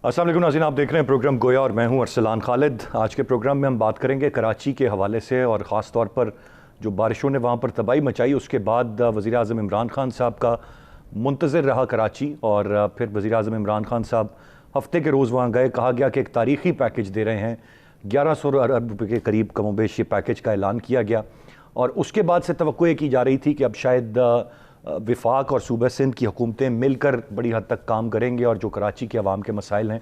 अस्सलाम वालेकुम नाज़रीन, आप देख रहे हैं प्रोग्राम गोया और मैं हूं अरसलान खालिद। आज के प्रोग्राम में हम बात करेंगे कराची के हवाले से और ख़ास तौर पर जो बारिशों ने वहां पर तबाही मचाई, उसके बाद वज़ीर आज़म इमरान खान साहब का मुंतज़िर रहा कराची। और फिर वज़ीर आज़म इमरान खान साहब हफ्ते के रोज़ वहाँ गए। कहा गया कि एक तारीख़ी पैकेज दे रहे हैं, 1100 अरब रुपये के करीब कमोबेश ये पैकेज का ऐलान किया गया। और उसके बाद से तवक्को ये की जा रही थी कि अब शायद विफाक और सूबा सिंध की हुकूमतें मिलकर बड़ी हद तक काम करेंगे और जो कराची के अवाम के मसाइल हैं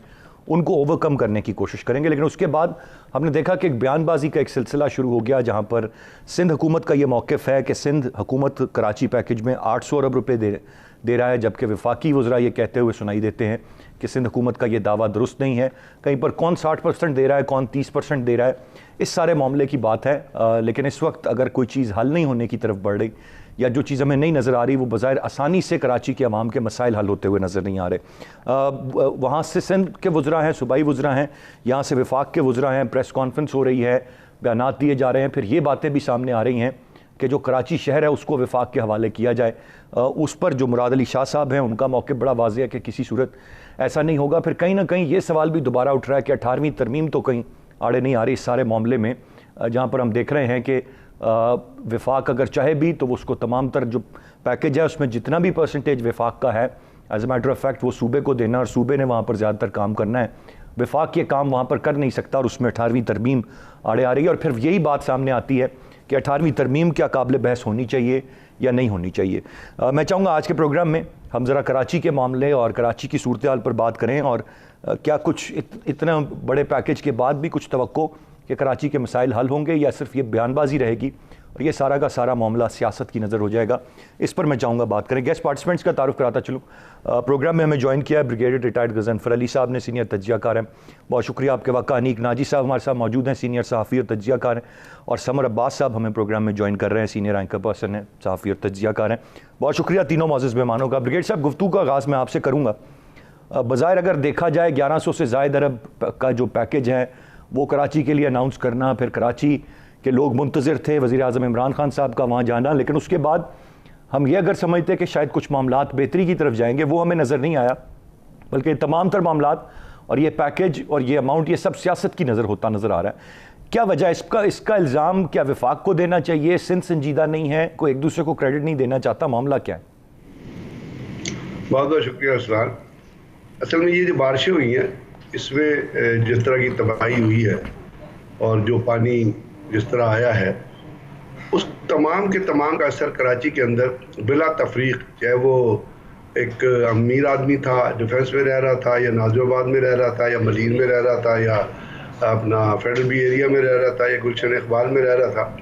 उनको ओवरकम करने की कोशिश करेंगे। लेकिन उसके बाद हमने देखा कि एक बयानबाजी का एक सिलसिला शुरू हो गया, जहाँ पर सिंध हुकूमत का ये मौक़िफ़ है कि सिंध हुकूमत कराची पैकेज में 800 अरब रुपये दे रहा है, जबकि वफाकी वज़रा ये कहते हुए सुनाई देते हैं कि सिंध हुकूमत का ये दावा दुरुस्त नहीं है। कहीं पर कौन 60% दे रहा है, कौन 30% दे रहा है, इस सारे मामले की बात है। लेकिन इस वक्त अगर कोई चीज़ हल नहीं होने की तरफ बढ़ रही या जो चीज़ हमें नहीं नज़र आ रही, वो बज़ाहिर आसानी से कराची के अवाम के मसाइल हल होते हुए नज़र नहीं आ रहे। वहाँ से सिंध के वज़रा हैं, सूबाई वज़रा हैं, यहाँ से वफाक के वज़रा हैं, प्रेस कॉन्फ्रेंस हो रही है, बयानात दिए जा रहे हैं। फिर ये बातें भी सामने आ रही हैं कि जो कराची शहर है उसको वफाक के हवाले किया जाए। उस पर जो मुराद अली शाह साहब हैं, उनका मौक़िफ़ बड़ा वाज़ेह है कि किसी सूरत ऐसा नहीं होगा। फिर कहीं ना कहीं ये सवाल भी दोबारा उठ रहा है कि 18वीं तरमीम तो कहीं आड़े नहीं आ रही इस सारे मामले में, जहाँ पर हम देख रहे हैं कि वफाक अगर चाहे भी तो उसको तमाम तर जो पैकेज है उसमें जितना भी परसेंटेज वफाक का है, as a matter of fact वो सूबे को देना और सूबे ने वहाँ पर ज़्यादातर काम करना है। वफाक ये काम वहाँ पर कर नहीं सकता और उसमें 18वीं तरमीम आड़े आ रही है। और फिर यही बात सामने आती है कि 18वीं तरमीम क्या काबिल बहस होनी चाहिए या नहीं होनी चाहिए। मैं चाहूँगा आज के प्रोग्राम में हम ज़रा कराची के मामले और कराची की सूरत हाल पर बात करें और क्या कुछ इतना बड़े पैकेज के बाद भी कुछ तवक्को कि कराची के मसाइल हल होंगे या सिर्फ ये बयानबाजी रहेगी और ये सारा का सारा मामला सियासत की नज़र हो जाएगा। इस पर मैं चाहूँगा बात करें। गेस्ट पार्टिसिपेंट्स का तारुफ कराता चलूँ। प्रोग्राम में हमें ज्वाइन किया है ब्रिगेडियर रिटायर्ड गज़नफ़र अली साहब ने, सीनियर तज्ज़ियाकार हैं, बहुत शुक्रिया आपके वक़्त। अनीक नाजी साहब हमारे साथ मौजूद हैं, सीनियर सहाफ़ी और तज्ज़ियाकार हैं। और समर अब्बास साहब हमें प्रोग्राम में ज्वाइन कर रहे हैं, सीनियर एंकर पर्सन हैं, सहाफ़ी और तज्ज़ियाकार हैं। बहुत शुक्रिया तीनों मोअज़्ज़ज़ मेहमानों का। ब्रिगेडियर साहब, गुफ्तगू का आगाज़ मैं आपसे करूँगा। बज़ाहिर अगर देखा जाए 1100 से ज़ायद अरब का जो पैकेज है वो कराची के लिए अनाउंस करना, फिर कराची के लोग मुंतज़िर थे वज़ीर आज़म इमरान खान साहब का वहाँ जाना, लेकिन उसके बाद हम ये अगर समझते कि शायद कुछ मामलात बेहतरी की तरफ जाएंगे, वो हमें नज़र नहीं आया, बल्कि तमाम तर मामलात और ये पैकेज और ये अमाउंट ये सब सियासत की नज़र होता नज़र आ रहा है। क्या वजह इसका इल्ज़ाम क्या वफाक को देना चाहिए? सिंध संजीदा नहीं है, कोई एक दूसरे को क्रेडिट नहीं देना चाहता, मामला क्या है? बहुत बहुत शुक्रिया अरसलान। असल में ये जो बारिशें हुई हैं इसमें जिस तरह की तबाही हुई है और जो पानी जिस तरह आया है, उस तमाम के तमाम का असर कराची के अंदर बिला तफरीक, चाहे वो एक अमीर आदमी था डिफेंस में रह रहा था या नाजिबाबाद में रह रहा था या मलीन में रह रहा था या अपना फेडरल बी एरिया में रह रहा था या गुलशन इकबाल में रह रहा था,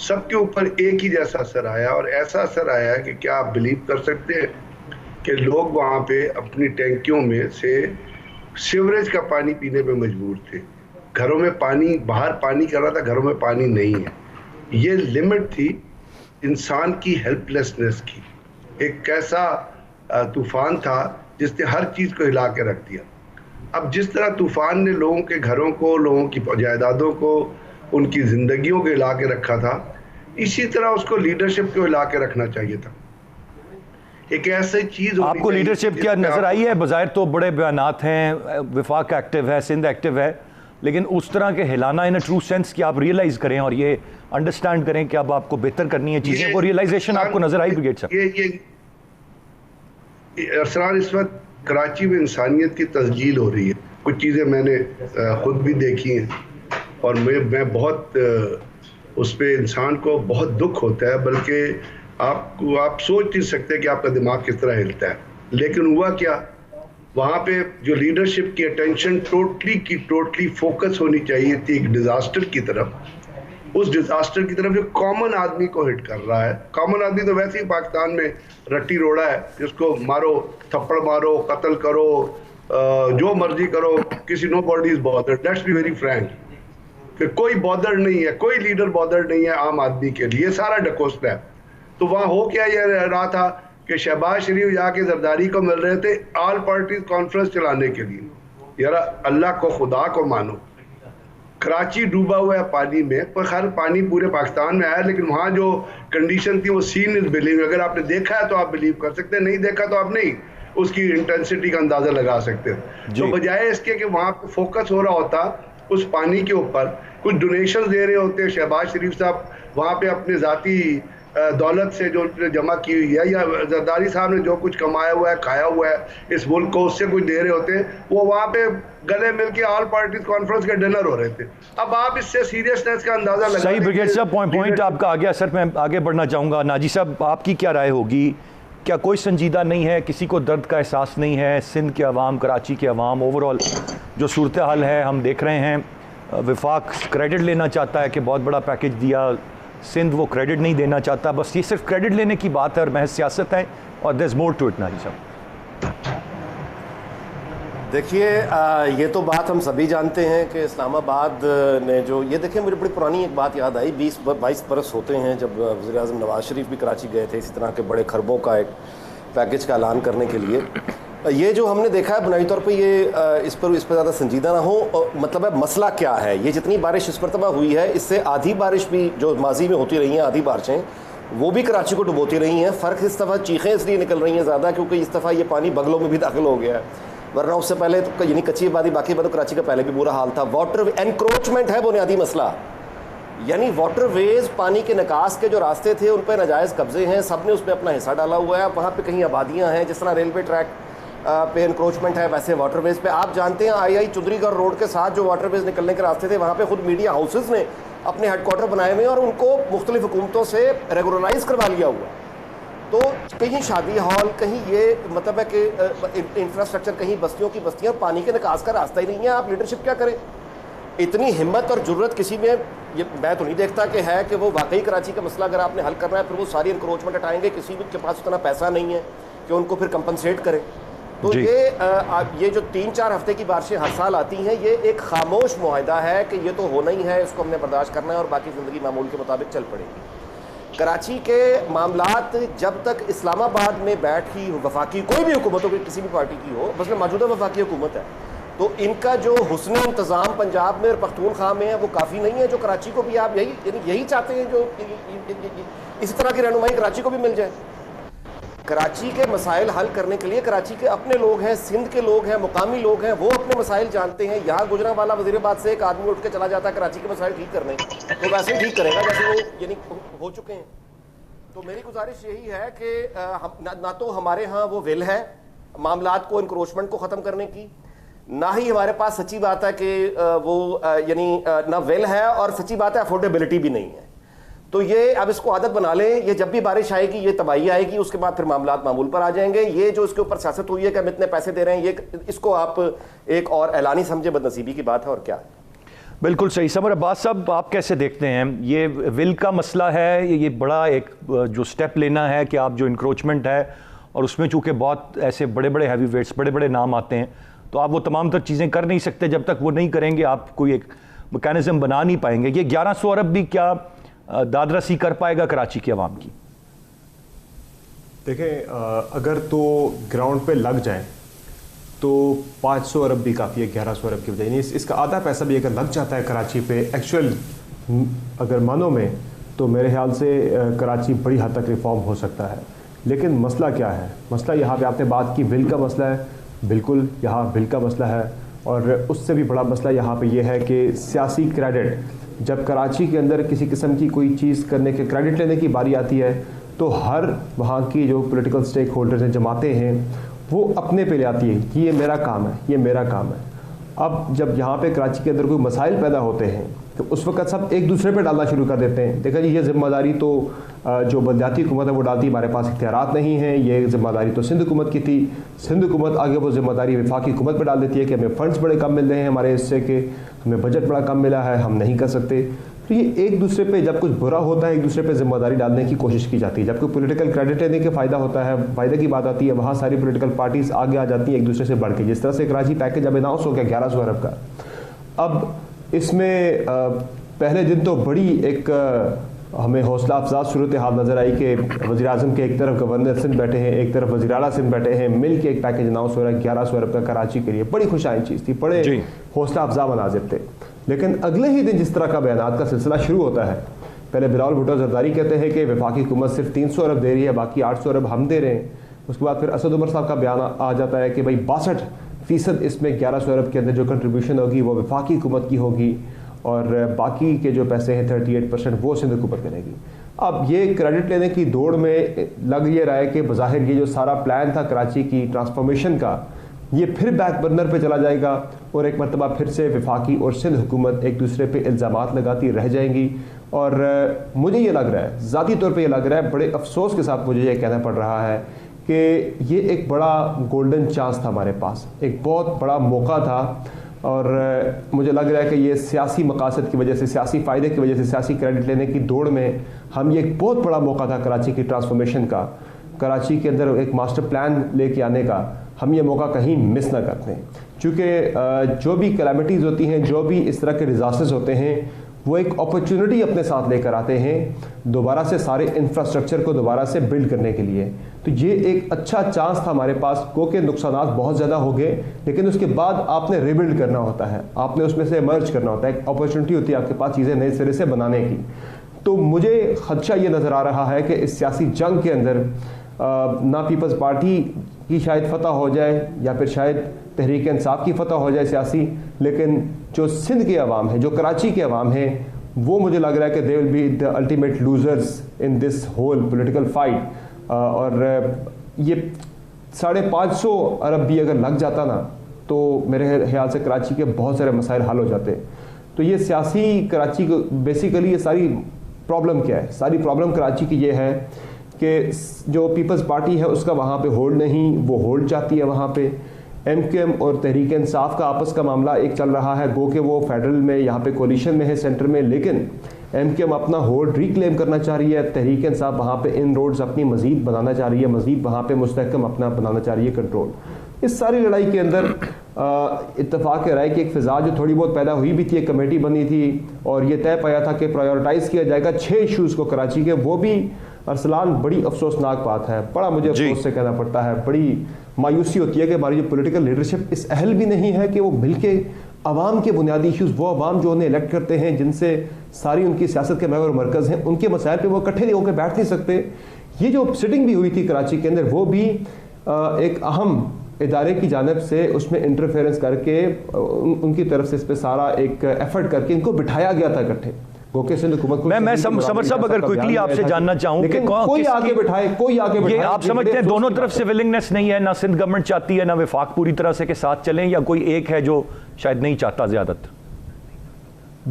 सबके ऊपर एक ही जैसा असर आया। और ऐसा असर आया कि क्या आप बिलीव कर सकते हैं कि लोग वहाँ पे अपनी टैंकियों में से सीवरेज का पानी पीने पे मजबूर थे। घरों में पानी, बाहर पानी कर रहा था, घरों में पानी नहीं है। ये लिमिट थी इंसान की हेल्पलेसनेस की। एक कैसा तूफान था जिसने हर चीज़ को हिला के रख दिया। अब जिस तरह तूफान ने लोगों के घरों को, लोगों की जायदादों को, उनकी ज़िंदगियों को हिला के रखा था, इसी तरह उसको लीडरशिप को हिला के रखना चाहिए था। एक ऐसी चीज आपको लीडरशिप क्या नजर आई है? बज़ाहिर तो बड़े बयानात हैं, वफाक एक्टिव है, सिंध एक्टिव है, लेकिन उस तरह के हिलाना इन ट्रू सेंस कि आप रियलाइज करें और ये अंडरस्टैंड करें कि अब आपको बेहतर करनी है चीजें, वो रियलाइजेशन आपको नजर आई ब्रिगेड साहब? ये अरसलान, इस वक्त कराची में इंसानियत की तस्जील हो रही है। कुछ चीज़ें मैंने खुद भी देखी हैं और मैं बहुत उस पर इंसान को बहुत दुख होता है, बल्कि आप सोच नहीं सकते कि आपका दिमाग किस तरह हिलता है। लेकिन हुआ क्या, वहाँ पे जो लीडरशिप की अटेंशन टोटली फोकस होनी चाहिए थी एक डिज़ास्टर की तरफ, उस डिज़ास्टर की तरफ जो कॉमन आदमी को हिट कर रहा है। कॉमन आदमी तो वैसे ही पाकिस्तान में रट्टी रोड़ा है, जिसको मारो, थप्पड़ मारो, कत्ल करो, जो मर्जी करो, किसी nobody is bothered. Let's be very frank, कि कोई बॉदर्ड नहीं है, कोई लीडर बॉदर्ड नहीं है आम आदमी के लिए, सारा डकोस्ता है। तो वहाँ हो क्या ये रहा था कि शहबाज शरीफ जाके जरदारी को मिल रहे थे ऑल पार्टीज कॉन्फ्रेंस चलाने के लिए। यार अल्लाह को, खुदा को मानो, कराची डूबा हुआ है पानी में, पर खैर पानी पूरे पाकिस्तान में आया, लेकिन वहाँ जो कंडीशन थी वो सीन इज बिलीव। अगर आपने देखा है तो आप बिलीव कर सकते हैं, नहीं देखा तो आप नहीं। उसकी इंटेंसिटी का अंदाजा लगा सकते हैं। तो बजाय इसके कि वहां पे फोकस हो रहा होता उस पानी के ऊपर, कुछ डोनेशन दे रहे होते शहबाज शरीफ साहब वहां पे अपने जाती दौलत से जो जमा की हुई है, या जरदारी साहब ने जो कुछ कमाया हुआ है, खाया हुआ है इस मुल्क को, उससे कुछ दे रहे होते, वो वहां पे गले मिल के ऑल पार्टीज कॉन्फ्रेंस के डिनर हो रहे थे। अब आप इससे सीरियसनेस का अंदाजा लगा। सही ब्रिगेड साहब, पॉइंट आपका आ गया सर। मैं आगे बढ़ना चाहूँगा। नाजी साहब, आपकी क्या राय होगी? क्या कोई संजीदा नहीं है, किसी को दर्द का एहसास नहीं है? सिंध के अवाम, कराची के अवाम, ओवरऑल जो सूरत हाल है हम देख रहे हैं, वफाक क्रेडिट लेना चाहता है कि बहुत बड़ा पैकेज दिया, सिंध वो क्रेडिट नहीं देना चाहता। बस ये सिर्फ क्रेडिट लेने की बात है और महज सियासत है, और there is more to it. Naji साहब देखिए, ये तो बात हम सभी जानते हैं कि इस्लामाबाद ने जो ये देखिए, मुझे बड़ी पुरानी एक बात याद आई। 20-22 बरस होते हैं जब वज़ीर आज़म नवाज शरीफ भी कराची गए थे इसी तरह के बड़े खरबों का एक पैकेज का ऐलान करने के लिए। ये जो हमने देखा है बुनियादी तौर पे ये इस पर ज़्यादा संजीदा ना हो, मतलब है मसला क्या है। ये जितनी बारिश इस मरतबा हुई है, इससे आधी बारिश भी जो माजी में होती रही हैं, आधी बारिशें वो भी कराची को डुबोती रही हैं। फ़र्क इस दफ़ा चीखें इसलिए निकल रही हैं ज़्यादा क्योंकि इस दफ़ा ये पानी बगलों में भी दाखिल हो गया है, वरना उससे पहले तो यानी कच्ची आबादी बाकी तो कराची का पहले भी बुरा हाल था। वाटर एनक्रोचमेंट है बुनियादी मसला, यानी वाटरवेज, पानी के निकास के जो रास्ते थे उन पर नाजायज़ कब्जे हैं, सब ने उसमें अपना हिस्सा डाला हुआ है। वहाँ पे कहीं आबादियाँ हैं, जिस तरह रेलवे ट्रैक पे एनक्रोचमेंट है, वैसे वाटरवेज पे आप जानते हैं आई चुंदरीगढ़ रोड के साथ जो वाटरवेज निकलने के रास्ते थे, वहाँ पे खुद मीडिया हाउसेज ने अपने हेडक्वार्टर बनाए हुए हैं और उनको मुख्तलिफ हुकूमतों से रेगुलराइज करवा लिया हुआ। तो कहीं शादी हॉल, कहीं ये मतलब है कि इंफ्रास्ट्रक्चर, कहीं बस्तियों की बस्तियाँ, पानी के निकास का रास्ता ही नहीं है। आप लीडरशिप क्या करें? इतनी हिम्मत और जुर्रत किसी में ये मैं तो नहीं देखता कि है कि वो वाकई कराची का मसला अगर आपने हल करना है फिर वो सारी इंक्रोचमेंट हटाएंगे। किसी के पास उतना पैसा नहीं है कि उनको फिर कंपनसेट करें। तो ये जो 3-4 हफ्ते की बारिशें हर साल आती हैं, ये एक खामोश मुआहदा है कि ये तो होना ही है, इसको हमने बर्दाश्त करना है और बाकी ज़िंदगी मामूल के मुताबिक चल पड़ेगी। कराची के मामलात जब तक इस्लामाबाद में बैठी वफाकी कोई भी हुकूमत हो, किसी भी पार्टी की हो, बस मौजूदा वफाकी हुकूमत है, तो इनका जो हुस्न इंतज़ाम पंजाब में और पख्तूनख्वा में है वो काफ़ी नहीं है। जो कराची को भी आप यही चाहते हैं, जो इसी तरह की रहनुमाई कराची को भी मिल जाए। कराची के मसाइल हल करने के लिए कराची के अपने लोग हैं, सिंध के लोग हैं, मुकामी लोग हैं, वो अपने मसाइल जानते हैं। यहाँ गुजरांवाला वज़ीराबाद से एक आदमी उठ के चला जाता है कराची के मसाइल ठीक करने, तो वैसे ही ठीक करेगा जैसे वो यानी हो चुके हैं। तो मेरी गुजारिश यही है कि ना तो हमारे यहाँ वो विल है मामलात को, इंक्रोचमेंट को ख़त्म करने की, ना ही हमारे पास सच्ची बात है कि वो यानी ना विल है, और सच्ची बात है अफोर्डेबिलिटी भी नहीं है। तो ये अब इसको आदत बना लें, ये जब भी बारिश आएगी ये तबाही आएगी, उसके बाद फिर मामलात मामूल पर आ जाएंगे। ये जो इसके ऊपर सियासत हुई है कि हम इतने पैसे दे रहे हैं, ये इसको आप एक और ऐलानी समझे, बदनसीबी की बात है और क्या है। बिल्कुल सही। समर अब्बास साहब, आप कैसे देखते हैं ये विल का मसला है, ये बड़ा एक जो स्टेप लेना है कि आप जो इंक्रोचमेंट है, और उसमें चूँकि बहुत ऐसे बड़े बड़े हैवी वेट्स, बड़े बड़े नाम आते हैं, तो आप वो तमाम तर चीज़ें कर नहीं सकते। जब तक वो नहीं करेंगे आप कोई एक मैकेनिज्म बना नहीं पाएंगे। ये 1100 अरब भी क्या दादरसी कर पाएगा कराची के अवाम की? देखें, अगर तो ग्राउंड पे लग जाए तो 500 अरब भी काफ़ी है 1100 अरब की बजाय। इसका आधा पैसा भी अगर लग जाता है कराची पे एक्चुअल अगर मानों में, तो मेरे ख्याल से कराची बड़ी हद तक रिफॉर्म हो सकता है। लेकिन मसला क्या है? मसला यहाँ पे आपने बात की विल का मसला है, बिल्कुल यहाँ विल का मसला है, और उससे भी बड़ा मसला यहाँ पे ये है कि सियासी क्रेडिट, जब कराची के अंदर किसी किस्म की कोई चीज़ करने के क्रेडिट लेने की बारी आती है तो हर वहाँ की जो पॉलिटिकल स्टेक होल्डर्स हैं, जमातें हैं, वो अपने पे ले आती है कि ये मेरा काम है, ये मेरा काम है। अब जब यहाँ पे कराची के अंदर कोई मसाइल पैदा होते हैं तो उस वक्त सब एक दूसरे पे डालना शुरू कर देते हैं। देखा जी, ये जिम्मेदारी तो जो बलदियाती हुकूमत है वो डालती, हमारे पास इख्तियारात नहीं है, ये जिम्मेदारी तो सिंध हुकूमत की थी। सिंध हुकूमत आगे वो जिम्मेदारी वफाकी हुकूमत पर डाल देती है कि हमें फ़ंड्स बड़े कम मिल रहे हैं हमारे हिस्से के, हमें बजट बड़ा कम मिला है, हम नहीं कर सकते। तो ये एक दूसरे पे जब कुछ बुरा होता है एक दूसरे पे जिम्मेदारी डालने की कोशिश की जाती है। जब कोई पॉलिटिकल क्रेडिट लेने के फ़ायदा होता है, फ़ायदे की बात आती है, वहाँ सारी पॉलिटिकल पार्टीज़ आगे आ जाती हैं एक दूसरे से बढ़ के। जिस तरह से कराची पैकेज अब अनाउंस हो गया 1100 अरब का, अब इसमें पहले दिन तो बड़ी एक हमें हौसला अफजा सूरत हाल नज़र आई कि वज़ीर आज़म के एक तरफ गवर्नर सिंध बैठे हैं, एक तरफ वज़ीर आला सिंध बैठे हैं, मिल के एक पैकेज अनाउंस हो रहा है 1100 अरब का कराची के लिए। बड़ी खुशाइन चीज़ थी, बड़े हौसला अफजा मनाजिर थे। लेकिन अगले ही दिन जिस तरह का बयानात का सिलसिला शुरू होता है, पहले बिलावल भुट्टो जरदारी कहते हैं कि वफाकी हुकूमत सिर्फ 300 अरब दे रही है, बाकी 800 अरब हम दे रहे हैं। उसके बाद फिर असद उमर साहब का बयान आ जाता है कि भाई 62% इसमें 1100 अरब के अंदर जो कंट्रीब्यूशन होगी वो वफाकी हुकूमत की होगी और बाकी के जो पैसे हैं 38% वो सिंध हुकूमत करेगी। अब ये क्रेडिट लेने की दौड़ में लग ये रहा है कि बज़ाहिर ये जो सारा प्लान था कराची की ट्रांसफॉर्मेशन का, ये फिर बैक बर्नर पे चला जाएगा और एक मरतबा फिर से वफाकी और सिंध हुकूमत एक दूसरे पे इल्ज़ामात लगाती रह जाएंगी। और मुझे ये लग रहा है, ज़ाती तौर पे ये लग रहा है, बड़े अफसोस के साथ मुझे ये कहना पड़ रहा है कि ये एक बड़ा गोल्डन चांस था हमारे पास, एक बहुत बड़ा मौका था। और मुझे लग रहा है कि ये सियासी मकासद की वजह से, सियासी फ़ायदे की वजह से, सियासी क्रेडिट लेने की दौड़ में हम ये एक बहुत बड़ा मौका था कराची की ट्रांसफॉर्मेशन का, कराची के अंदर एक मास्टर प्लान लेके आने का, हम ये मौका कहीं मिस ना करते हैं। चूँकि जो भी कैलामिटीज़ होती हैं, जो भी इस तरह के डिज़ास्टर्स होते हैं, वो एक अपॉर्चुनिटी अपने साथ लेकर आते हैं दोबारा से सारे इंफ्रास्ट्रक्चर को दोबारा से बिल्ड करने के लिए। तो ये एक अच्छा चांस था हमारे पास, को के नुकसानात बहुत ज़्यादा हो गए, लेकिन उसके बाद आपने रिबिल्ड करना होता है, आपने उसमें से इमर्ज करना होता है, एक अपॉर्चुनिटी होती है आपके पास चीज़ें नए सिरे से बनाने की। तो मुझे खदशा ये नज़र आ रहा है कि इस सियासी जंग के अंदर ना पीपल्स पार्टी की शायद फतह हो जाए या फिर शायद तहरीक इंसाफ की फतह हो जाए सियासी, लेकिन जो सिंध के अवाम है, जो कराची के अवाम है, वो मुझे लग रहा है कि they will be the ultimate losers in this whole political fight. और ये 550 अरब भी अगर लग जाता ना तो मेरे ख्याल से कराची के बहुत सारे मसाइल हल हो जाते। तो ये सियासी कराची को बेसिकली ये सारी प्रॉब्लम क्या है, सारी प्रॉब्लम कराची की ये है कि जो पीपल्स पार्टी है उसका वहाँ पे होल्ड नहीं, वो होल्ड चाहती है वहाँ पे। एमक्यूएम और तहरीक इंसाफ का आपस का मामला एक चल रहा है, गो के वो फेडरल में यहाँ पे कोलिशन में है सेंटर में, लेकिन एमक्यूएम अपना होल्ड रिक्लेम करना चाह रही है, तहरीक इंसाफ वहाँ पे इन रोड्स अपनी मजीद बनाना चाह रही है, मजीद वहाँ पे मुस्तहकम अपना बनाना चाह रही है कंट्रोल। इस सारी लड़ाई के अंदर इत्तेफाक राय की एक फ़िज़ा जो थोड़ी बहुत पैदा हुई भी थी, एक कमेटी बनी थी और ये तय पाया था कि प्रायोरिटाइज़ किया जाएगा 6 इशूज़ को कराची के। वो भी अरसलान बड़ी अफसोसनाक बात है, बड़ा मुझे अफसोस से कहना पड़ता है, बड़ी मायूसी होती है कि हमारी जो पॉलिटिकल लीडरशिप इस अहल भी नहीं है कि वो मिलके अवाम के बुनियादी इशूज़, वो अवाम जो उन्हें इलेक्ट करते हैं, जिनसे सारी उनकी सियासत के महवर मरकज़ हैं, उनके मसाइल पे वो इकट्ठे होकर बैठ नहीं सकते। ये जो सिटिंग भी हुई थी कराची के अंदर, वो भी एक अहम इदारे की जानिब से उसमें इंटरफेरेंस करके उनकी तरफ से इस पर सारा एक एफर्ट करके इनको बिठाया गया था इकट्ठे। मैं समर साहब अगर क्विकली आपसे जानना चाहूं कि कोई आगे बिठाए, ये आप समझते हैं दोनों तरफ से विलिंगनेस नहीं है, ना सिंध गवर्नमेंट चाहती है ना वफाक पूरी तरह से के साथ चलें, या कोई एक है जो शायद नहीं चाहता ज्यादातर?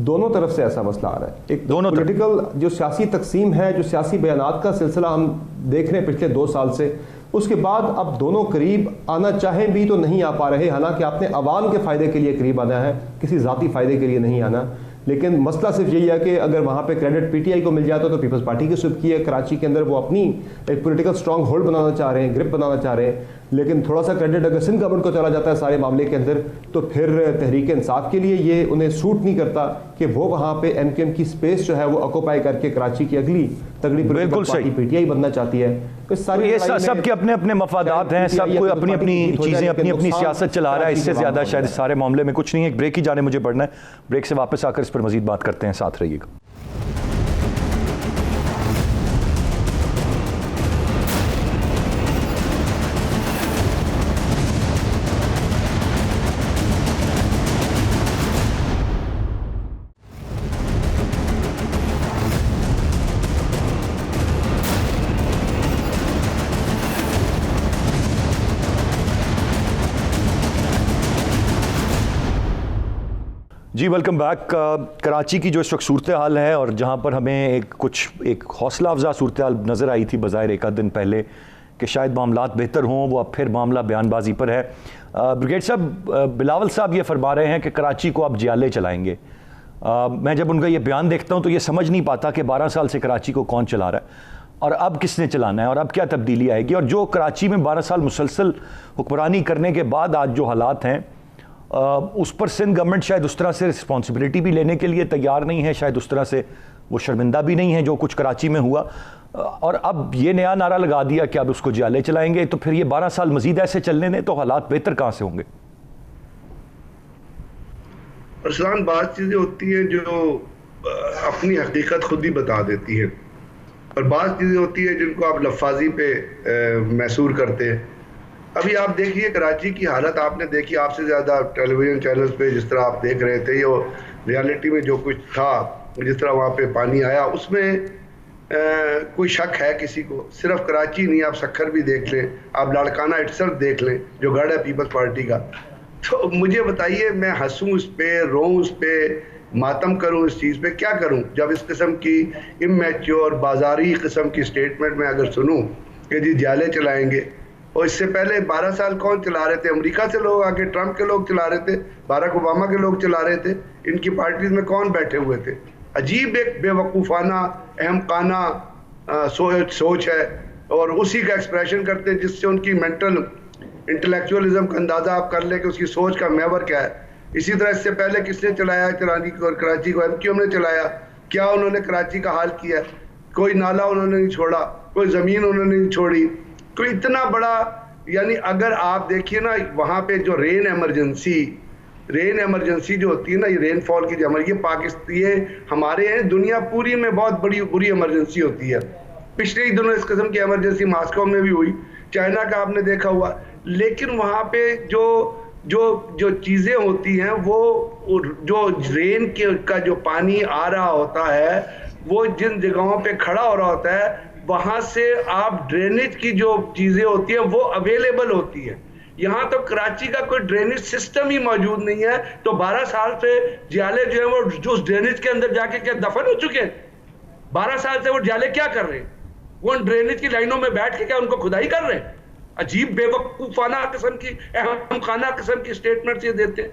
दोनों तरफ से ऐसा मसला आ रहा है। एक दोनों पॉलिटिकल जो सियासी तकसीम है, जो सियासी बयानात का सिलसिला हम देख रहे हैं पिछले 2 साल से, उसके बाद अब दोनों करीब आना चाहें भी तो नहीं आ पा रहे। हालांकि आपने अवाम के फ़ायदे के लिए करीब आना है, किसी ज़ाती फ़ायदे के लिए नहीं आना। लेकिन मसला सिर्फ यही है कि अगर वहाँ पे क्रेडिट पीटीआई को मिल जाता तो पीपल्स पार्टी की सुबह की है, कराची के अंदर वो अपनी एक पॉलिटिकल स्ट्रॉन्ग होल्ड बनाना चाह रहे हैं, ग्रिप बनाना चाह रहे हैं। लेकिन थोड़ा सा क्रेडिट अगर सिंध गवर्नमेंट को चला जाता है सारे मामले के अंदर, तो फिर तहरीक इंसाफ के लिए ये उन्हें सूट नहीं करता कि वो वहाँ पे एमक्यूएम की स्पेस जो है वो ऑक्यूपाई करके कराची की अगली तगड़ी पॉलिटिकल पार्टी पीटीआई बनना चाहती है। तो ये सबके अपने अपने मफादात हैं, सब कोई अपनी अपनी चीज़ें, अपनी अपनी सियासत चला रहा है। इससे ज़्यादा शायद सारे मामले में कुछ नहीं है। एक ब्रेक ही जाने मुझे पड़ना है, ब्रेक से वापस आकर इस पर मजीद बात करते हैं, साथ रहिएगा। जी वेलकम बैक। कराची की जो इस वक्त सूरत हाल है और जहाँ पर हमें एक हौसला अफजा सूरत हाल नज़र आई थी बज़ाहिर एक आध दिन पहले कि शायद मामलात बेहतर हों, वो अब फिर मामला बयानबाजी पर है। ब्रिगेड साहब, बिलावल साहब ये फरमा रहे हैं कि कराची को अब जियाले चलाएंगे। मैं जब उनका ये बयान देखता हूँ तो ये समझ नहीं पाता कि 12 साल से कराची को कौन चला रहा है और अब किसने चलाना है और अब क्या तब्दीली आएगी। और जो कराची में 12 साल मुसलसल हुक्मरानी करने के बाद आज जो हालात हैं, उस पर सिंध गवर्नमेंट शायद उस तरह से रिस्पॉन्सिबिलिटी भी लेने के लिए तैयार नहीं है, शायद उस तरह से वो शर्मिंदा भी नहीं है जो कुछ कराची में हुआ। और अब ये नया नारा लगा दिया कि अब उसको जियाले चलाएंगे, तो फिर ये 12 साल मजीद ऐसे चलने दें तो हालात बेहतर कहाँ से होंगे? अरसलान, बात चीज़ें होती हैं जो अपनी हकीकत खुद ही बता देती हैं। और बाज़ चीज़ें होती है जिनको आप लफाजी पे मैसूर करते हैं। अभी आप देखिए कराची की हालत आपने देखी, आपसे ज़्यादा टेलीविज़न चैनल्स पे जिस तरह आप देख रहे थे, ये रियलिटी में जो कुछ था, जिस तरह वहाँ पे पानी आया, उसमें कोई शक है किसी को? सिर्फ कराची नहीं, आप सक्खर भी देख लें, आप लाड़काना इटसर्फ देख लें जो गढ़ है पीपल्स पार्टी का। तो मुझे बताइए, मैं हंसूँ उस पर, रोऊँ उस पर, मातम करूँ इस चीज़ पे, क्या करूँ जब इस किस्म की इमैच्योर बाजारी किस्म की स्टेटमेंट में अगर सुनूँ कि जी जाले चलाएंगे। और इससे पहले 12 साल कौन चला रहे थे? अमेरिका से लोग आके, ट्रंप के लोग चला रहे थे, बाराक ओबामा के लोग चला रहे थे। इनकी पार्टीज में कौन बैठे हुए थे? अजीब एक बेवकूफ़ाना अहमकाना सोच है, और उसी का एक्सप्रेशन करते हैं जिससे उनकी मेंटल इंटेलेक्चुअलिज्म का अंदाज़ा आप कर लें कि उसकी सोच का महवर क्या है। इसी तरह इससे पहले किसने चलाया कराची को? MQM ने चलाया। क्या उन्होंने कराची का हाल किया? कोई नाला उन्होंने नहीं छोड़ा, कोई ज़मीन उन्होंने नहीं छोड़ी। तो इतना बड़ा, यानी अगर आप देखिए ना, वहाँ पे जो रेन एमरजेंसी जो होती है ना, ये रेनफॉल की, ये पाकिस्तान, ये हमारे यहाँ दुनिया पूरी में बहुत बड़ी बुरी इमरजेंसी होती है। पिछले ही दिनों इस किस्म की इमरजेंसी मॉस्को में भी हुई, चाइना का आपने देखा हुआ। लेकिन वहाँ पे जो चीज़ें होती हैं, वो जो रेन का जो पानी आ रहा होता है, वो जिन जगहों पे खड़ा हो रहा होता है, वहाँ से आप ड्रेनेज की जो चीज़ें होती हैं वो अवेलेबल होती है। यहाँ तो कराची का कोई ड्रेनेज सिस्टम ही मौजूद नहीं है। तो 12 साल से जाले जो है वो जो ड्रेनेज के अंदर जाके क्या दफन हो चुके हैं? 12 साल से वो जाले क्या कर रहे हैं? वो ड्रेनेज की लाइनों में बैठ के क्या उनको खुदाई कर रहे हैं? अजीब बेवकूफाना किस्म की, अहमकाना किस्म की स्टेटमेंट्स ये देते हैं।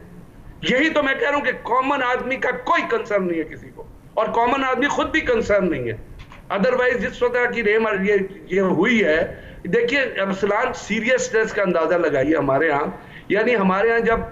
यही तो मैं कह रहा हूँ कि कॉमन आदमी का कोई कंसर्न नहीं है किसी को, और कॉमन आदमी खुद भी कंसर्न नहीं है। अदरवाइज जिस तरह की ये हुई है, देखिए अरसलान, सीरियसनेस का अंदाजा लगाइए हमारे यहाँ। यानी हमारे यहाँ जब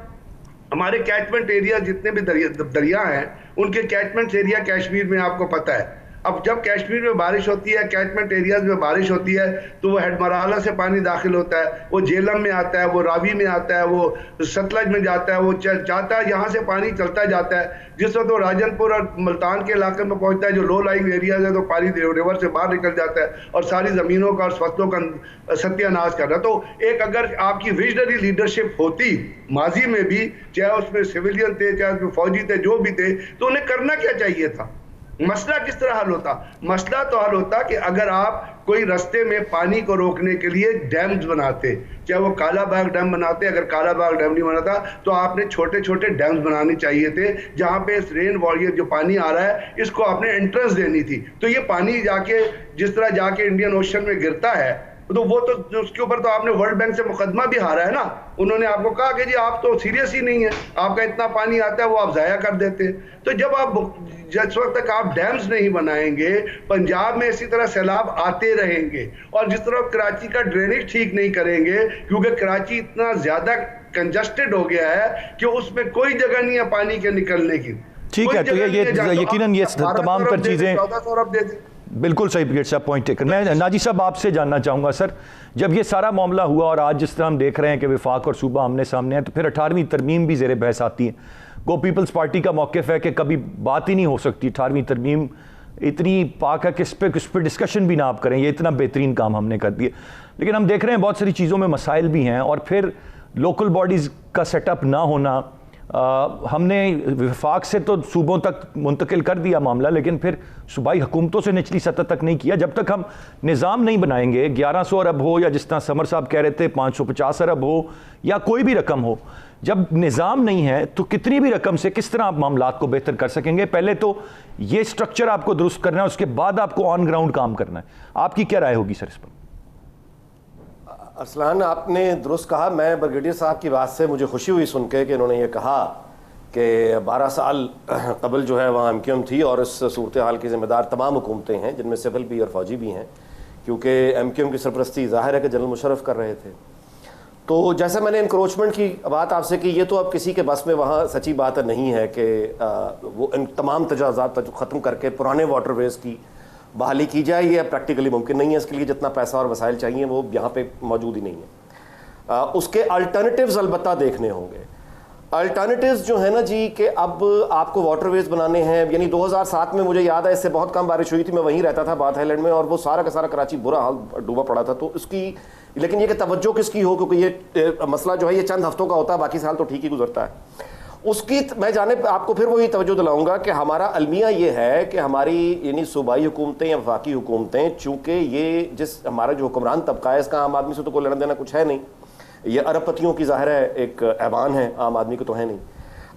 हमारे कैचमेंट एरिया जितने भी दरिया हैं, उनके कैचमेंट एरिया कश्मीर में आपको पता है। अब जब कश्मीर में बारिश होती है, कैचमेंट एरियाज में बारिश होती है, तो वो हेडमराला से पानी दाखिल होता है, वो झेलम में आता है, वो रावी में आता है, वो सतलज में जाता है, वो जाता है, यहाँ से पानी चलता जाता है। जिस वक्त वो राजनपुर और मुल्तान के इलाके में पहुँचता है, जो लो लाइंग एरियाज है, तो पानी रिवर से बाहर निकल जाता है और सारी ज़मीनों का और फसलों का सत्यानाश कर रहा है। तो एक अगर आपकी विजनरी लीडरशिप होती माजी में भी, चाहे उसमें सिविलियन थे, चाहे उसमें फौजी थे, जो भी थे, तो उन्हें करना क्या चाहिए था? मसला किस तरह हल होता? मसला तो हल होता कि अगर आप कोई रास्ते में पानी को रोकने के लिए डैम्स बनाते, चाहे वो काला बाग डैम बनाते। अगर काला बाग डैम नहीं बना था तो आपने छोटे छोटे डैम्स बनाने चाहिए थे, जहाँ पे इस रेन वॉरियर जो पानी आ रहा है, इसको आपने एंट्रेंस देनी थी। तो ये पानी जाके जिस तरह जाके इंडियन ओशन में गिरता है, तो वो तो उसके ऊपर तो आपने वर्ल्ड बैंक से मुकदमा भी हारा है ना। उन्होंने आपको कहा कि जी आप तो सीरियस ही नहीं है, आपका इतना पानी आता है वो आप ज़ाया कर देते हैं। तो जब आप जिस वक्त तक आप डैम्स नहीं बनाएंगे, पंजाब में इसी तरह सैलाब आते रहेंगे। और जिस तरह कराची का ड्रेनेज ठीक नहीं करेंगे, क्योंकि कराची इतना ज़्यादा कंजस्टेड हो गया है कि उसमें कोई जगह नहीं है पानी के निकलने की। ठीक है, तो ये यकीनन ये तमाम तर चीज़ें 1400 अरब दे दी। बिल्कुल सही ब्रिगेड साहब, पॉइंट टेकन। मैं नाजी साहब आपसे जानना चाहूँगा सर, जब ये सारा मामला हुआ और आज जिस तरह हम देख रहे हैं कि वफाक और सूबा आमने सामने हैं, तो फिर 18वीं तरमीम भी ज़ेर बहस आती है। गो पीपल्स पार्टी का मौक़िफ़ है कि कभी बात ही नहीं हो सकती, 18वीं तरमीम इतनी पाक है कि इस पर डिस्कशन भी ना आप करें, ये इतना बेहतरीन काम हमने कर दिया। लेकिन हम देख रहे हैं बहुत सारी चीज़ों में मसाइल भी हैं, और फिर लोकल बॉडीज़ का सेटअप ना होना। हमने वफाक से तो सूबों तक मुंतकिल कर दिया मामला, लेकिन फिर सूबाई हुकूमतों से निचली सतह तक नहीं किया। जब तक हम निज़ाम नहीं बनाएंगे, 1100 अरब हो या जिस तरह समर साहब कह रहे थे 550 अरब हो या कोई भी रकम हो, जब निज़ाम नहीं है तो कितनी भी रकम से किस तरह आप मामलात को बेहतर कर सकेंगे? पहले तो ये स्ट्रक्चर आपको दुरुस्त करना है, उसके बाद आपको ऑन ग्राउंड काम करना है। आपकी क्या राय होगी सर इस पर? अरसलान, आपने दुरुस्त कहा। मैं ब्रिगेडियर साहब की बात से मुझे खुशी हुई सुन के कि इन्होंने ये कहा कि 12 साल कबल जो है वहाँ MQM थी, और इस सूरत हाल की ज़िम्मेदार तमाम हुकूमतें हैं, जिनमें सिविल भी और फौजी भी हैं, क्योंकि MQM की सरपरस्ती ज़ाहिर है कि जनरल मुशर्रफ कर रहे थे। तो जैसे मैंने इंक्रोचमेंट की बात आपसे की, ये तो अब किसी के बस में वहाँ सच्ची बात नहीं है कि वो इन तमाम तजाज़ात ख़त्म करके पुराने वाटरवेज़ की बहाली की जाए। ये प्रैक्टिकली मुमकिन नहीं है, इसके लिए जितना पैसा और वसाइल चाहिए वो यहाँ पे मौजूद ही नहीं है। उसके अल्टरनेटिव्स अलबत्ता देखने होंगे। अल्टरनेटिव्स जो है ना जी कि अब आपको वाटरवेज बनाने हैं, यानी 2007 में मुझे याद है इससे बहुत कम बारिश हुई थी, मैं वहीं रहता था बाथ आइलैंड में, और वो सारा का सारा कराची बुरा हाल डूबा पड़ा था। तो इसकी लेकिन ये कि तवज्जो किसकी हो, क्योंकि ये मसला जो है ये चंद हफ्तों का होता है, बाकी साल तो ठीक ही गुजरता है। उसकी मैं जाने आपको फिर वही तवज्जो दिलाऊंगा कि हमारा अलमिया ये है कि हमारी यानी सूबाई हुकूमतें या वफाकी हुकूमतें, चूँकि ये जिस हमारा जो हुक्मरान तबका है इसका आम आदमी से तो कोई लेना देना कुछ है नहीं, ये अरबपतियों की ज़ाहिर है एक ऐवान है, आम आदमी को तो है नहीं।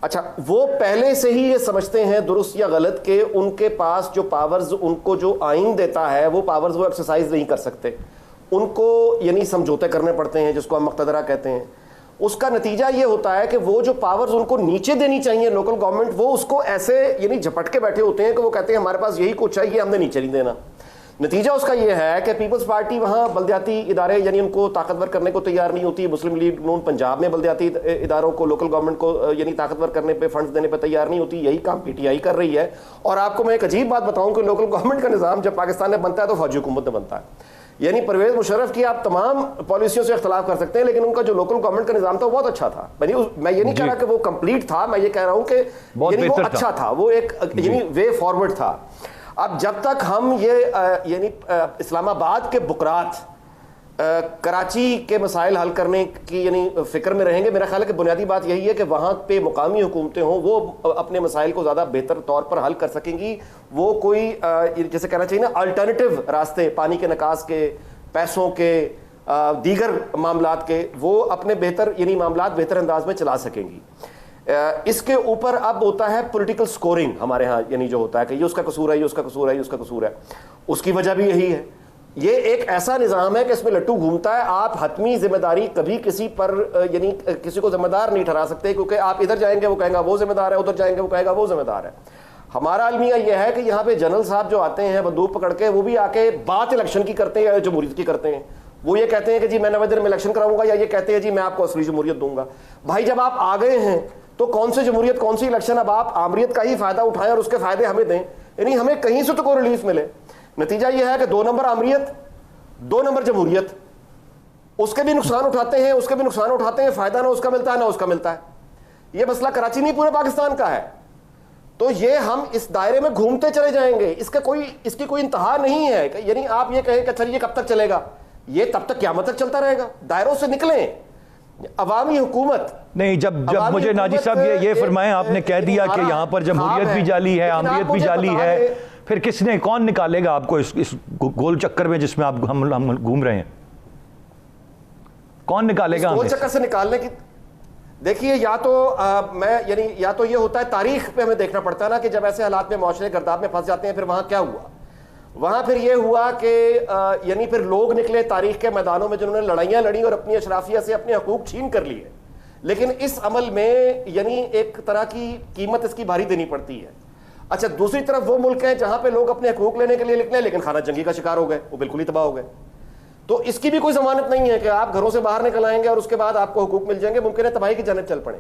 अच्छा, वो पहले से ही ये समझते हैं दुरुस्त या गलत कि उनके पास जो पावर्स उनको जो आइन देता है वो पावर्स वो एक्सरसाइज नहीं कर सकते, उनको यानी समझौते करने पड़ते हैं जिसको हम मक्तदरा कहते हैं। उसका नतीजा ये होता है कि वो जो पावर्स उनको नीचे देनी चाहिए लोकल गवर्नमेंट, वो उसको ऐसे यानी झपट के बैठे होते हैं कि वो कहते हैं हमारे पास यही कुछ है, ये हमने नीचे नहीं देना। नतीजा उसका ये है कि पीपल्स पार्टी वहाँ बलदियाती इदारे यानी उनको ताकतवर करने को तैयार नहीं होती, मुस्लिम लीग नून पंजाब में बलदियाती इदारों को लोकल गवर्नमेंट को यानी ताकतवर करने पे फंड्स देने पे तैयार नहीं होती, यही काम पीटीआई कर रही है। और आपको मैं एक अजीब बात बताऊं कि लोकल गवर्नमेंट का निज़ाम जब पाकिस्तान में बनता है तो फौजी हुकूमत में बनता है। यानी परवेज मुशर्रफ की आप तमाम पॉलिसियों से इख्तलाफ कर सकते हैं, लेकिन उनका जो लोकल गवर्नमेंट का निज़ाम था वो बहुत अच्छा था। मैं ये नहीं कह रहा कि वो कंप्लीट था, मैं ये कह रहा हूँ कि यानी वो अच्छा था, वो एक यानी वे फॉरवर्ड था। अब जब तक हम ये यानी इस्लामाबाद के बुकरात कराची के मसाइल हल करने की यानी फिक्र में रहेंगे, मेरा ख्याल है कि बुनियादी बात यही है कि वहाँ पे मुकामी हुकूमतें हों वो अपने मसाइल को ज़्यादा बेहतर तौर पर हल कर सकेंगी। वो कोई जैसे कहना चाहिए ना अल्टरनेटिव रास्ते पानी के निकास के, पैसों के, दीगर मामलात के, वो अपने बेहतर यानी मामलात बेहतर अंदाज में चला सकेंगी। इसके ऊपर अब होता है पॉलिटिकल स्कोरिंग हमारे यहाँ, यानी जो होता है कि ये उसका कसूर है, ये उसका कसूर है, ये उसका कसूर है। उसकी वजह भी यही है, ये एक ऐसा निज़ाम है कि इसमें लट्टू घूमता है। आप हतमी जिम्मेदारी कभी किसी पर यानी किसी को जिम्मेदार नहीं ठहरा सकते, क्योंकि आप इधर जाएंगे वो कहेगा वो जिम्मेदार है, उधर जाएंगे वो कहेगा वो जिम्मेदार है। हमारा अलमिया यह है कि यहाँ पे जनरल साहब जो आते हैं बंदूक पकड़ के, वो भी आके बात इलेक्शन की करते हैं या जमहूरियत की करते हैं। वो ये कहते हैं कि जी मैं 90 दिन में इलेक्शन कराऊंगा, या ये कहते हैं जी मैं आपको असली जमहूरियत दूंगा। भाई जब आप आ गए हैं तो कौन सी जमहूरियत, कौन सी इलेक्शन? अब आप आमरीत का ही फायदा उठाएं और उसके फायदे हमें दें, यानी हमें कहीं से तो कोई रिलीफ मिले। नतीजा यह है कि 2 नंबर आमरीत, 2 नंबर जमहूरियत, उसके भी नुकसान उठाते हैं, उसके भी नुकसान उठाते हैं, फायदा ना उसका मिलता है ना उसका मिलता है। यह मसला कराची नहीं पूरे पाकिस्तान का है। तो ये हम इस दायरे में घूमते चले जाएंगे, इसकी कोई इंतहा नहीं है। यानी आप ये कहें कि अच्छा ये कब तक चलेगा, ये तब तक क़यामत तक चलता रहेगा। दायरों से निकलें। अवामी हुकूमत नहीं, जब मुझे नाजी साहब ये फरमाएं, आपने कह दिया कि यहाँ पर जमहूरियत भी जाली है, आमरीत भी जाली है, फिर किसने कौन निकालेगा आपको इस गोल चक्कर में जिसमें आप हम घूम रहे हैं? कौन निकालेगा गोल चक्कर से निकालने की? देखिए, या तो मैं यानी या तो ये होता है, तारीख पे हमें देखना पड़ता है ना कि जब ऐसे हालात में माशरे गर्दाब में फंस जाते हैं, फिर वहां क्या हुआ। वहां फिर ये हुआ कि यानी फिर लोग निकले तारीख के मैदानों में जिन्होंने लड़ाइयां लड़ी और अपनी अशराफिया से अपने हकूक छीन कर लिए, लेकिन इस अमल में यानी एक तरह की कीमत इसकी भारी देनी पड़ती है। अच्छा, दूसरी तरफ वो मुल्क हैं जहां पे लोग अपने हकूक लेने के लिए निकले लेकिन खाना जंगी का शिकार हो गए, वो बिल्कुल ही तबाह हो गए। तो इसकी भी कोई जमानत नहीं है कि आप घरों से बाहर निकल आएंगे और उसके बाद आपको हकूक मिल जाएंगे, मुमकिन है तबाही की जानिब चल पड़े।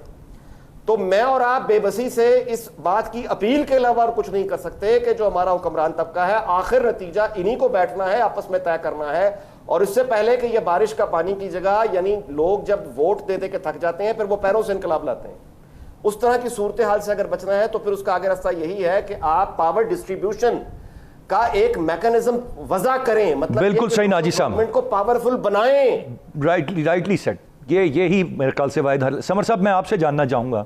तो मैं और आप बेबसी से इस बात की अपील के अलावा और कुछ नहीं कर सकते कि जो हमारा हुक्मरान तबका है, आखिर नतीजा इन्हीं को बैठना है, आपस में तय करना है। और इससे पहले कि यह बारिश का पानी की जगह, यानी लोग जब वोट दे दे के थक जाते हैं फिर वो पैरों से इनकलाब लाते हैं, उस तरह की सूरत हाल से अगर बचना है तो फिर उसका आगे रास्ता यही है कि आप पावर डिस्ट्रीब्यूशन का एक मैकेनिज्म वजह करें। मतलब बिल्कुल सही नाजी साहब, गवर्नमेंट को पावरफुल बनाएं। Rightly set. ये ही मेरे ख्याल से वाहिद हल। समर साहब, मैं आपसे जानना चाहूँगा,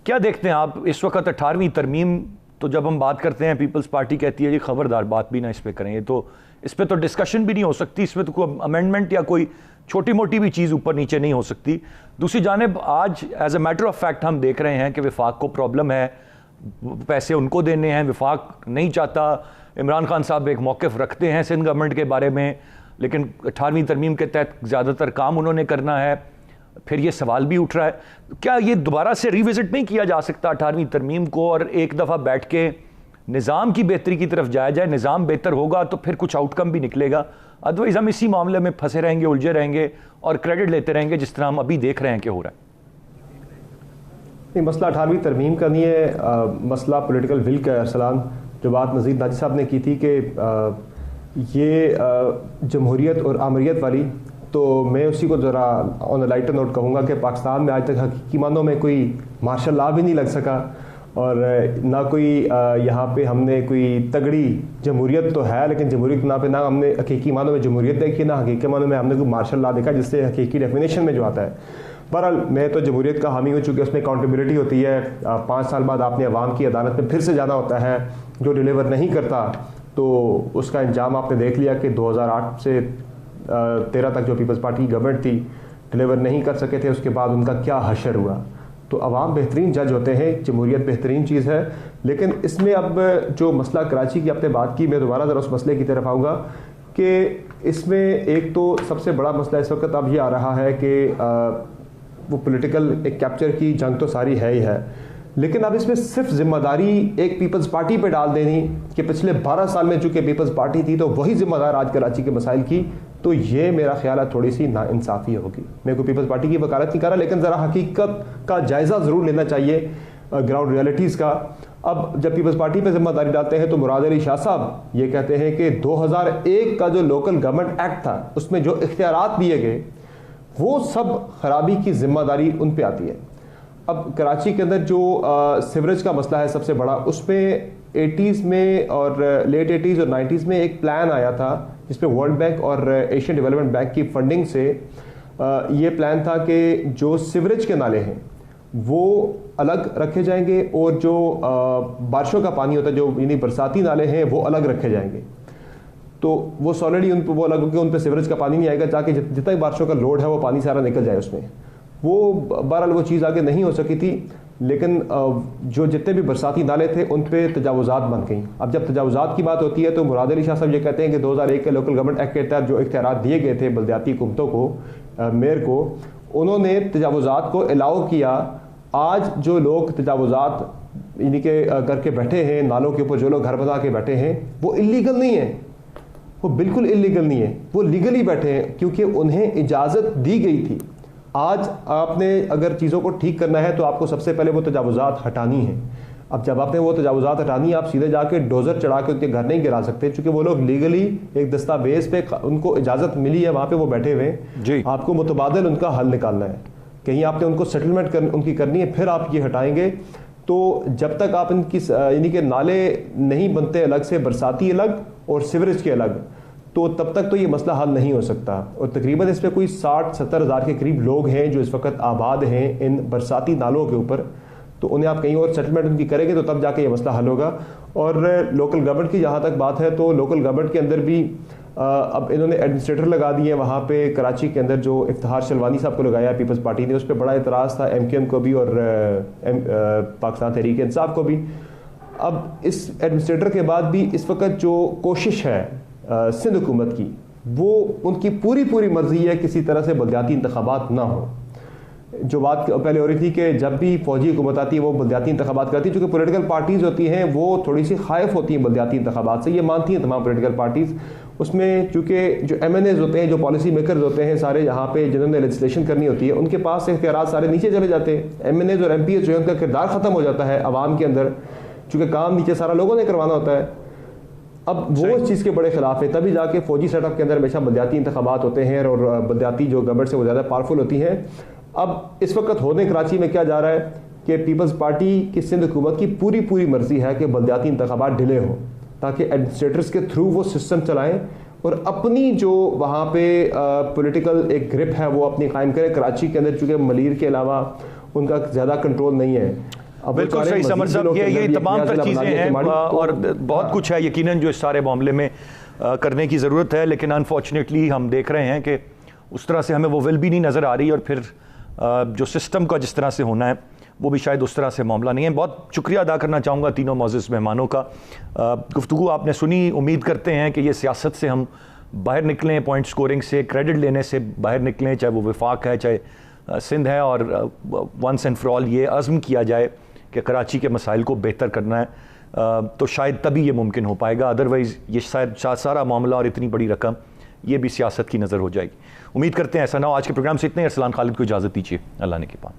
क्या देखते हैं आप इस वक्त 18वीं तरमीम? तो जब हम बात करते हैं पीपल्स पार्टी कहती है जी खबरदार बात भी ना इस पे करें, तो इस पे तो डिस्कशन भी नहीं हो सकती, इसमें तो कोई अमेंडमेंट या कोई छोटी मोटी भी चीज़ ऊपर नीचे नहीं हो सकती। दूसरी जानिब आज as a matter of fact हम देख रहे हैं कि वफाक को प्रॉब्लम है, पैसे उनको देने हैं, वफाक नहीं चाहता। इमरान खान साहब एक मौक़िफ़ रखते हैं सिंध गवर्नमेंट के बारे में, लेकिन 18वीं तरमीम के तहत ज़्यादातर काम उन्होंने करना है। फिर ये सवाल भी उठ रहा है, क्या ये दोबारा से रिविज़िट नहीं किया जा सकता 18वीं तरमीम को, और एक दफ़ा बैठ के निज़ाम की बेहतरी की तरफ जाया जाए? निज़ाम बेहतर होगा तो फिर कुछ आउटकम भी निकलेगा, अदरवाइज़ हम इसी मामले में फंसे रहेंगे, उलझे रहेंगे और क्रेडिट लेते रहेंगे जिस तरह हम अभी देख रहे हैं कि हो रहा है। नहीं, मसला 18वीं तरमीम का नहीं है, मसला पॉलिटिकल विल का है। अरसलान, जो बात मजीद नाजी साहब ने की थी कि ये जमहूरियत और आमरीत वाली तो मैं उसी को ज़रा ऑन लाइटर नोट कहूँगा कि पाकिस्तान में आज तक हकीकी मानों में कोई मार्शल लॉ भी नहीं लग सका, और ना कोई यहाँ पे हमने कोई तगड़ी जमहूरियत तो है, लेकिन जमहूरियत के नाम पे ना हमने हकीकी मानों में जमहूरियत देखी, ना हकीकी मानों में हमने कोई मार्शल लॉ देखा जिससे हकीकी डेफिनेशन में जो आता है। बहरहाल मैं तो जमहूरियत का हामी हूँ, चूँकि उसमें अकाउंटेबिलिटी होती है। 5 साल बाद आपने अवाम की अदालत में फिर से जाना होता है, जो डिलीवर नहीं करता तो उसका अंजाम आपने देख लिया कि 2008 से 13 तक जो पीपल्स पार्टी की गवर्नमेंट थी डिलीवर नहीं कर सके थे, उसके बाद उनका क्या हशर हुआ। तो अवाम बेहतरीन जज होते हैं, जमहूरियत बेहतरीन चीज़ है। लेकिन इसमें अब जो मसला कराची की आपने बात की, मैं दोबारा ज़रा उस मसले की तरफ आऊँगा कि इसमें एक तो सबसे बड़ा मसला इस वक्त अब ये आ रहा है कि वो पॉलिटिकल एक कैप्चर की जंग तो सारी है ही है, लेकिन अब इसमें सिर्फ जिम्मेदारी एक पीपल्स पार्टी पे डाल देनी कि पिछले 12 साल में चूँकि पीपल्स पार्टी थी तो वही जिम्मेदार आज कराची के मसाइल की, तो ये मेरा ख्याल है थोड़ी सी नाइंसाफ़ी होगी। मैं को पीपल्स पार्टी की वकालत नहीं कर रहा, लेकिन ज़रा हकीकत का जायज़ा ज़रूर लेना चाहिए, ग्राउंड रियलिटीज़ का। अब जब पीपल्स पार्टी पे जिम्मेदारी डालते हैं तो मुराद अली शाह साहब ये कहते हैं कि 2001 का जो लोकल गवर्नमेंट एक्ट था उसमें जो इख्तियारात दिए गए वो सब खराबी की जिम्मेदारी उन पे आती है। अब कराची के अंदर जो सीवरेज का मसला है सबसे बड़ा, उसमें 80s में और लेट 80s और 90s में एक प्लान आया था जिसमें वर्ल्ड बैंक और एशियन डेवलपमेंट बैंक की फंडिंग से ये प्लान था कि जो सीवरेज के नाले हैं वो अलग रखे जाएंगे और जो बारिशों का पानी होता है, जो यानी बरसाती नाले हैं, वो अलग रखे जाएंगे। तो वो सॉलिडली उन पर वो अलग होकर उन पर सीवरेज का पानी नहीं आएगा, ताकि जितना भी बारिशों का लोड है वो पानी सारा निकल जाए उसमें। वो बहरहाल वो चीज़ आगे नहीं हो सकी थी, लेकिन जो जितने भी बरसाती नाले थे उन पे तजावुज़ात बन गई। अब जब तजावुज़ात की बात होती है तो मुराद अली शाह साहब ये कहते हैं कि 2001 के लोकल गवर्नमेंट एक्ट के तहत जो इख्तियारात दिए गए थे बल्दियाती हुकूमतों को, मेयर को, उन्होंने तजावुज़ात को अलाउ किया। आज जो लोग तजावुज़ात यानी के करके बैठे हैं नालों के ऊपर, जो लोग घर बना के बैठे हैं, वो इलीगल नहीं है, वो बिल्कुल इलीगल नहीं है, वो लीगली बैठे हैं क्योंकि उन्हें इजाज़त दी गई थी। आज आपने अगर चीज़ों को ठीक करना है तो आपको सबसे पहले वो तजावुज़ात हटानी है। अब जब आपने वो तजावुज़ात हटानी है, आप सीधे जाके डोज़र चढ़ा के उनके घर नहीं गिरा सकते, क्योंकि वो लोग लीगली एक दस्तावेज़ पे उनको इजाज़त मिली है, वहाँ पे वो बैठे हुए हैं। आपको मुतबादल उनका हल निकालना है, कहीं आपने उनको सेटलमेंट उनकी करनी है, फिर आप ये हटाएंगे। तो जब तक आप इनकी यानी कि नाले नहीं बनते अलग से, बरसाती अलग और सीवरेज के अलग, तो तब तक तो ये मसला हल नहीं हो सकता। और तकरीबन इस पर कोई 60-70 हज़ार के करीब लोग हैं जो इस वक्त आबाद हैं इन बरसाती नालों के ऊपर, तो उन्हें आप कहीं और सेटलमेंट उनकी करेंगे तो तब जाके ये मसला हल होगा। और लोकल गवर्नमेंट की जहाँ तक बात है तो लोकल गवर्नमेंट के अंदर भी अब इन्होंने एडमिनिस्ट्रेटर लगा दिए हैं। वहाँ पे कराची के अंदर जो इफ्तिखार शलवानी साहब को लगाया पीपल्स पार्टी ने, उस पर बड़ा एतराज़ था MKM को भी और पाकिस्तान तहरीक इंसाफ को भी। अब इस एडमिनिस्ट्रेटर के बाद भी इस वक्त जो कोशिश है सिंध हुकूमत की, वो उनकी पूरी मर्जी है किसी तरह से बलदियाती इंतखाबात ना हो। जो बात पहले हो रही थी कि जब भी फौजी हुकूमत आती है वो बलदियाती इंतखाबात करती है, चूँकि पॉलिटिकल पार्टीज़ होती हैं वो थोड़ी सी खाइफ होती हैं बलदियाती इंतखाबात से, ये मानती हैं तमाम पॉलिटिकल पार्टीज़। उसमें चूँकि जो MNAs होते हैं, जो पॉलिसी मेकर्स होते हैं सारे, यहाँ पे जिन्होंने लेजिस्लेशन करनी होती है, उनके पास से इख्तियारात सारे नीचे चले जाते हैं। MNAs और MPs जो है उनका किरदार ख़त्म हो जाता है आवाम के अंदर, चूँकि काम नीचे सारा लोगों ने करवाना होता है। अब वो इस चीज़ के बड़े खिलाफ है, तभी जाके फौजी सेटअप के अंदर हमेशा बलदियाती इंतखाबात होते हैं और बलदियाती जो गवर्नमेंट से वो ज़्यादा पावरफुल होती हैं। अब इस वक्त होने कराची में क्या जा रहा है कि पीपल्स पार्टी की सिंध हुकूमत की पूरी मर्जी है कि बलदियाती इंतखाबात डिले हो, ताकि एडमिनिस्ट्रेटर्स के थ्रू वो सिस्टम चलाएं और अपनी जो वहाँ पे पॉलिटिकल एक ग्रिप है वो अपनी कायम करें। कराची के अंदर चूँकि मलीर के अलावा उनका ज़्यादा कंट्रोल नहीं है। बिल्कुल सही समझ साहब, ये तमाम तर चीज़ें हैं और बहुत कुछ है यकीनन जो इस सारे मामले में करने की ज़रूरत है, लेकिन अनफॉर्चुनेटली हम देख रहे हैं कि उस तरह से हमें वो विल भी नहीं नज़र आ रही, और फिर जो सिस्टम का जिस तरह से होना है वो भी शायद उस तरह से मामला नहीं है। बहुत शुक्रिया अदा करना चाहूँगा तीनों मौजूद मेहमानों का। गुफ्तगू आपने सुनी, उम्मीद करते हैं कि ये सियासत से हम बाहर निकलें, पॉइंट स्कोरिंग से, क्रेडिट लेने से बाहर निकलें, चाहे वो वफाक है चाहे सिंध है, और वंस एंड फॉर ऑल ये अज़्म किया जाए कि कराची के मसाइल को बेहतर करना है, तो शायद तभी ये मुमकिन हो पाएगा। अदरवाइज़ ये शायद सारा मामला और इतनी बड़ी रकम ये भी सियासत की नज़र हो जाएगी। उम्मीद करते हैं ऐसा ना हो। आज के प्रोग्राम से इतने। अरसलान खालिद को इजाज़त दीजिए। अल्लाह ने के पास।